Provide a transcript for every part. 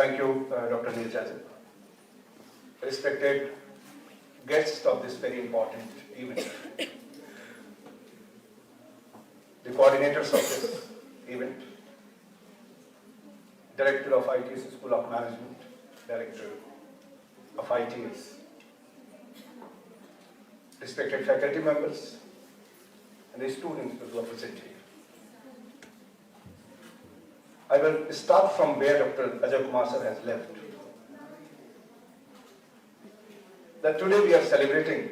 Thank you, Dr. Neil Jajal. Respected guests of this very important event, the coordinators of this event, Director of ITS School of Management, Director of ITS, respected faculty members, and the students who are present here. I will start from where Dr. Ajay Kumar sir has left. That today we are celebrating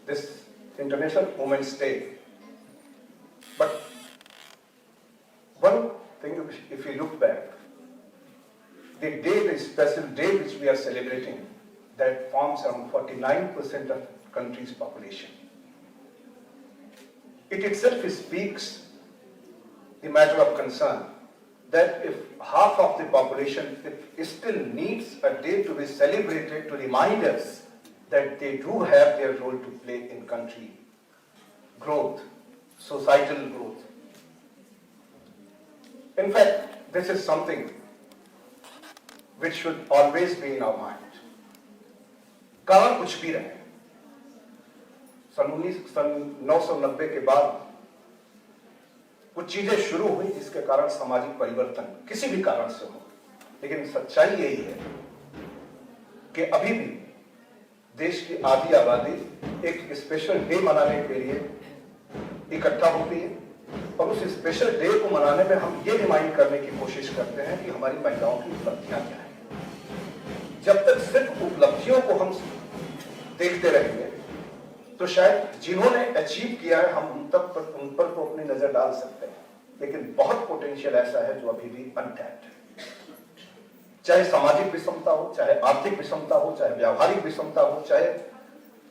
this International Women's Day. But one thing, if you look back, the special day which we are celebrating, that forms around 49% of country's population. It itself speaks the matter of concern that if half of the population it still needs a day to be celebrated to remind us that they do have their role to play in country growth, societal growth. In fact, this is something which should always be in our mind. कारण कुछ भी रहे, सन 990 के बाद कुछ चीजें शुरू हुई जिसके कारण सामाजिक परिवर्तन किसी भी कारण से हो, लेकिन सच्चाई यही है कि अभी भी देश की आधी आबादी एक स्पेशल डे मनाने के लिए इकट्ठा होती है और उस स्पेशल डे को मनाने में हम ये रिमाइंड करने की कोशिश करते हैं कि हमारी महिलाओं की उपलब्धियां क्या है। जब तक सिर्फ उपलब्धियों को हम देखते रहेंगे तो शायद जिन्होंने अचीव किया है हम उन पर तो अपनी नजर डाल सकते हैं, लेकिन बहुत पोटेंशियल ऐसा है जो अभी भी अनटैप्ड है। चाहे सामाजिक विषमता हो, चाहे आर्थिक विषमता हो, चाहे व्यावहारिक विषमता हो, चाहे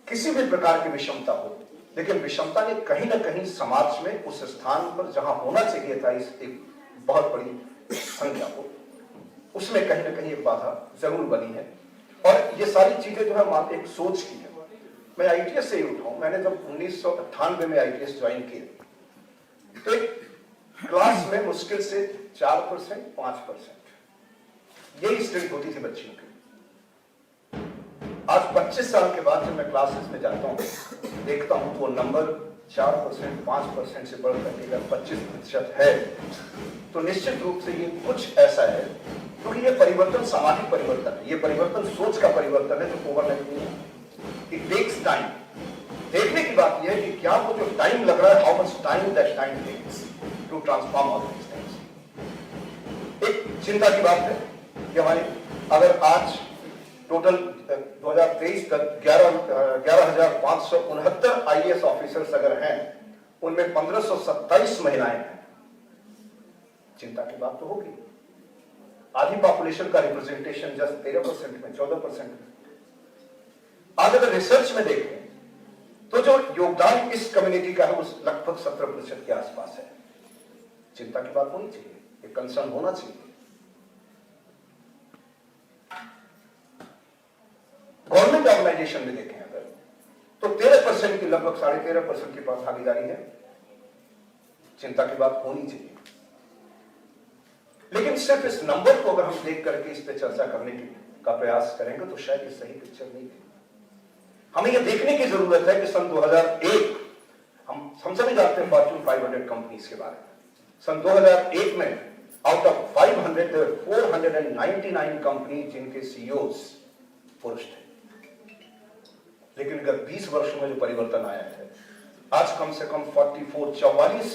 किसी भी प्रकार की विषमता हो, लेकिन विषमता ने कहीं ना कहीं समाज में उस स्थान पर जहां होना चाहिए था इस एक बहुत बड़ी संख्या को, उसमें कहीं ना कहीं एक बाधा जरूर बनी है। और ये सारी चीजें जो है एक सोच की है। मैं आईटीएस से ही उठाऊं, मैंने जब 1998 में आईटीएस ज्वाइन किया तो एक क्लास में मुश्किल से 4%, 5% यही स्ट्रेंथ होती थी बच्चियों की। आज 25 साल के बाद जब मैं क्लासेस में जाता हूं, देखता हूं वो नंबर 4%, 5% से बढ़ करके अगर 25% है तो निश्चित रूप से ये कुछ ऐसा है, क्योंकि ये परिवर्तन सामाजिक परिवर्तन है, ये परिवर्तन सोच का परिवर्तन है जो ओवरनाइट नहीं है। It takes time. देखने की बात यह है कि क्या वो जो टाइम लग रहा है, how much time that time takes to transform all these things. एक चिंता की बात है कि हमारी अगर आज टोटल 2023 तक 11,569 आईएएस ऑफिसर्स अगर हैं, उनमें 1527 महिलाएं हैं। चिंता की बात तो होगी। आधी पॉपुलेशन का रिप्रेजेंटेशन जस्ट 13% में, 14% में। आज अगर रिसर्च में देखें तो जो योगदान इस कम्युनिटी का है उस लगभग 17% के आसपास है। चिंता की बात होनी चाहिए, एक कंसर्न होना चाहिए। गवर्नमेंट ऑर्गेनाइजेशन में देखें अगर तो 13% की लगभग 13.5% की भागीदारी है। चिंता की बात होनी चाहिए, लेकिन सिर्फ इस नंबर को अगर हम देख करके इस पे चर्चा करने का प्रयास करेंगे तो शायद ये सही पिक्चर नहीं है। हमें यह देखने की जरूरत है कि सन 2001 हम सभी जानते हैं फॉर्च्यून 500 कंपनीज के बारे में। सन 2001 में out of 500 there were 499 company जिनके सीईओज पुरुष थे, लेकिन अगर 20 वर्षों में जो परिवर्तन आया है, आज कम से कम 44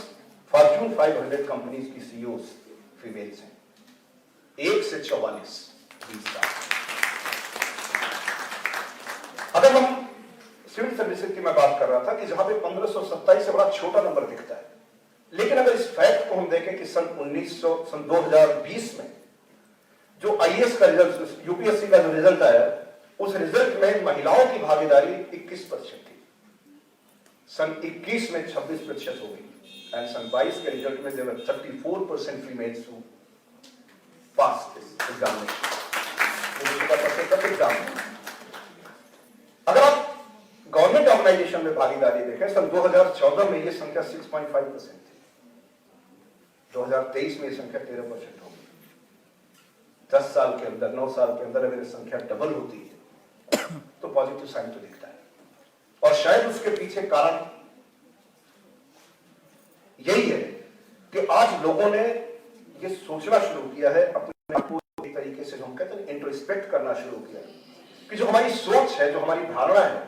फॉर्च्यून 500 कंपनीज की सीईओज फीमेल्स हैं। 1 से 44 20 साल। अगर हम सिविल सर्विसेज की मैं बात कर रहा था कि जहां पे 1527 से बड़ा छोटा नंबर दिखता है, लेकिन अगर इस फैक्ट को हम देखें कि सन 2020 में जो आईएएस का रिजल्ट, यूपीएससी का जो रिजल्ट आया, उस रिजल्ट में महिलाओं की भागीदारी 21% थी। सन 21 में 26% हो गई एंड सन 22 के रिजल्ट में देवर 34% females who pass this examination. अगर आप गवर्नमेंट ऑर्गेनाइजेशन में भागीदारी देखें, सन 2014 में यह संख्या 6.5% थी, 2023 में यह संख्या 13% हो गई। 10 साल के अंदर, 9 साल के अंदर अगर संख्या डबल होती है तो पॉजिटिव साइन तो दिखता है। और शायद उसके पीछे कारण यही है कि आज लोगों ने ये सोचना शुरू किया है, अपने आप को एक तरीके से हम कहते हैं इंट्रोस्पेक्ट करना शुरू किया है कि जो हमारी सोच है, जो हमारी धारणा है,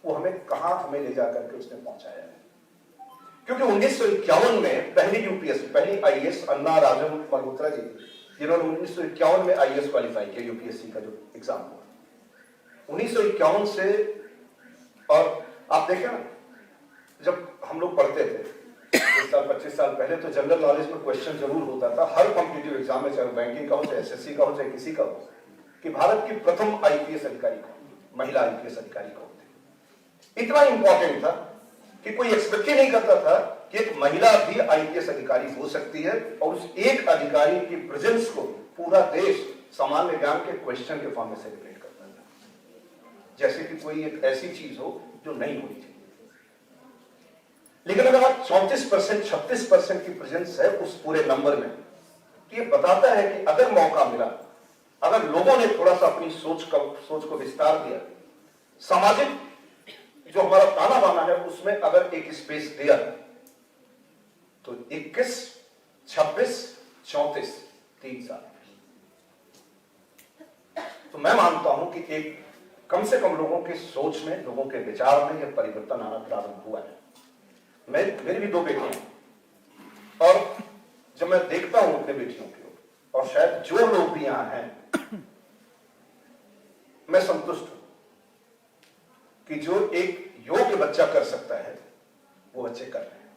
वो हमें ले जाकर के उसने पहुंचाया है। क्योंकि 1951 में पहली यूपीएससी, पहली आईएएस अन्ना राजम मल्होत्रा जी, जिन्होंने 1951 में आईएएस क्वालिफाई किया, यूपीएससी का जो एग्जाम हुआ 1951 से। और आप देखें ना, जब हम लोग पढ़ते थे 20 साल 25 साल पहले, तो जनरल नॉलेज में क्वेश्चन जरूर होता था हर कॉम्पिटिटिव एग्जाम में, चाहे बैंकिंग का हो, चाहे एसएससी का हो, चाहे किसी का हो, कि भारत की प्रथम आईपीएस अधिकारी कौन, महिला आईपीएस अधिकारी कौन थे। इतना इंपॉर्टेंट था कि कोई एक्सपेक्ट ही नहीं करता था कि एक महिला भी आईपीएस अधिकारी हो सकती है, और उस एक अधिकारी की प्रेजेंस को पूरा देश सामान्य ज्ञान के क्वेश्चन के फॉर्म में सेलिब्रेट करता था, जैसे कि कोई एक ऐसी चीज हो जो नहीं हुई थी। लेकिन अगर आप 34%, 36% की प्रेजेंस है उस पूरे नंबर में, तो ये बताता है कि अगर मौका मिला, अगर लोगों ने थोड़ा सा अपनी सोच को विस्तार दिया, सामाजिक जो हमारा ताना बाना है उसमें अगर एक स्पेस दिया, तो 21, 26, 34 3 साल, तो मैं मानता हूं कि एक कम से कम लोगों की सोच में, लोगों के विचार में यह परिवर्तन आना प्रारंभ हुआ है। मेरी भी 2 बेटियां हैं, और जब मैं देखता हूं अपने बेटियों को, और शायद जो लोग भी यहां हैं, मैं संतुष्ट हूं कि जो एक योग्य बच्चा कर सकता है वो बच्चे कर रहे हैं।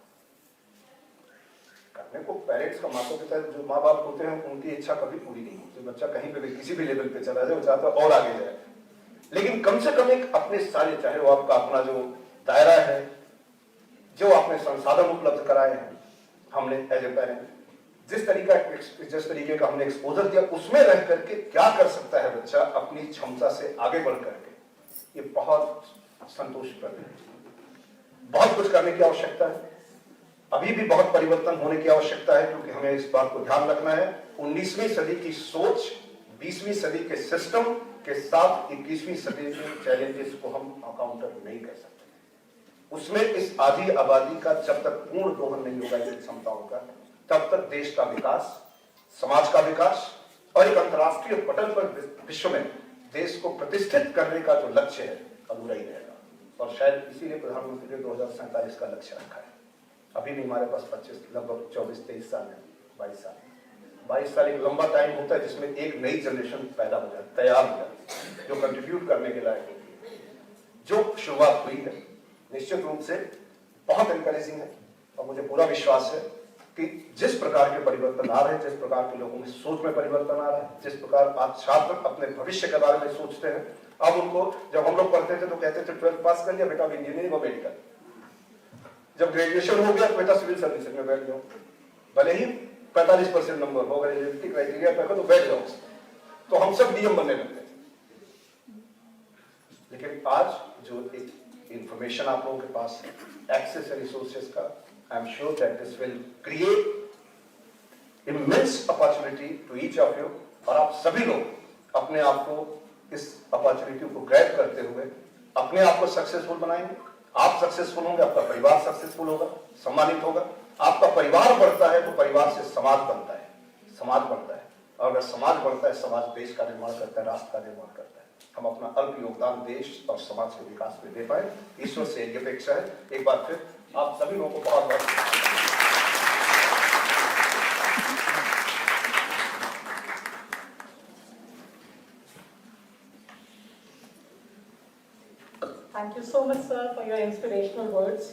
करने को पेरेंट्स का, माता पिता जो माँ बाप होते हैं, उनकी इच्छा कभी पूरी नहीं होती। बच्चा कहीं पे भी किसी भी लेवल पे चला जाए, वो चाहता है और आगे जाए, लेकिन कम से कम एक अपने सारे, चाहे वो आपका अपना जो दायरा है, जो आपने संसाधन उपलब्ध कराए हैं, हमने एज ए पेरेंट जिस तरीके का हमने एक्सपोजर दिया, उसमें रह करके क्या कर सकता है बच्चा अपनी क्षमता से आगे बढ़ करके, ये बहुत संतोषप्रद है। बहुत कुछ करने की आवश्यकता है, अभी भी बहुत परिवर्तन होने की आवश्यकता है, क्योंकि हमें इस बात को ध्यान रखना है 19वीं सदी की सोच 20वीं सदी के सिस्टम के साथ 21वीं सदी के चैलेंजेस को हम काउंटर नहीं कर सकते। उसमें इस आधी आबादी का जब तक पूर्ण दोहन नहीं होगा इन क्षमताओं का, तब तक देश का विकास, समाज का विकास और एक अंतर्राष्ट्रीय पटल पर विश्व में देश को प्रतिष्ठित करने का जो लक्ष्य है अधूरा ही रहेगा। और शायद इसीलिए प्रधानमंत्री ने 2047 का लक्ष्य रखा है। अभी नहीं, हमारे पास 25, लगभग 24-23 साल है, 22 साल एक लंबा टाइम होता है जिसमें एक नई जनरेशन पैदा हो जाती, तैयार हो जाती, जो कंट्रीब्यूट करने के लायक होती है। जो शुरुआत हुई है निश्चित रूप से बहुत एनकरेजिंग है, और मुझे पूरा विश्वास है कि जिस प्रकार के परिवर्तन आ रहे हैं, जिस प्रकार के लोगों की सोच में परिवर्तन आ रहा है, जिस प्रकार आज छात्र अपने भविष्य के बारे में सोचते हैं, अब उनको, जब हम लोग पढ़ते थे तो कहते थे 12th पास कर लिया बेटा, इंजीनियरिंग और मेडिकल, जब ग्रेजुएशन हो गया तो बेटा सिविल सर्विसेज में बैठ जाओ, भले ही 45% नंबर हो, अगर एलिजिबिलिटी क्राइटेरिया पे तो बैठ जाओ। तो हम सब डीएम बनने लगते थे। लेकिन आज जो एक इंफॉर्मेशन आप लोगों के पास है, एक्सेस रिसोर्सेज का, I am sure that this will create immense opportunity to each of you, और आप सभी लोग अपने आप को इस अपॉर्चुनिटी को ग्रैब करते हुए अपने आप को सक्सेसफुल बनाएंगे। आप सक्सेसफुल होंगे, आपका परिवार सक्सेसफुल होगा, सम्मानित होगा। आपका परिवार बढ़ता है तो परिवार से समाज बनता है, समाज बढ़ता है, और अगर समाज बढ़ता है, समाज देश का निर्माण करता है, राष्ट्र का निर्माण करता है। हम अपना अल्प योगदान देश और समाज के विकास में दे पाए, ईश्वर से ये अपेक्षा है। एक बार फिर आप सभी लोगों को बहुत बहुत Thank you so much, sir, for your inspirational words.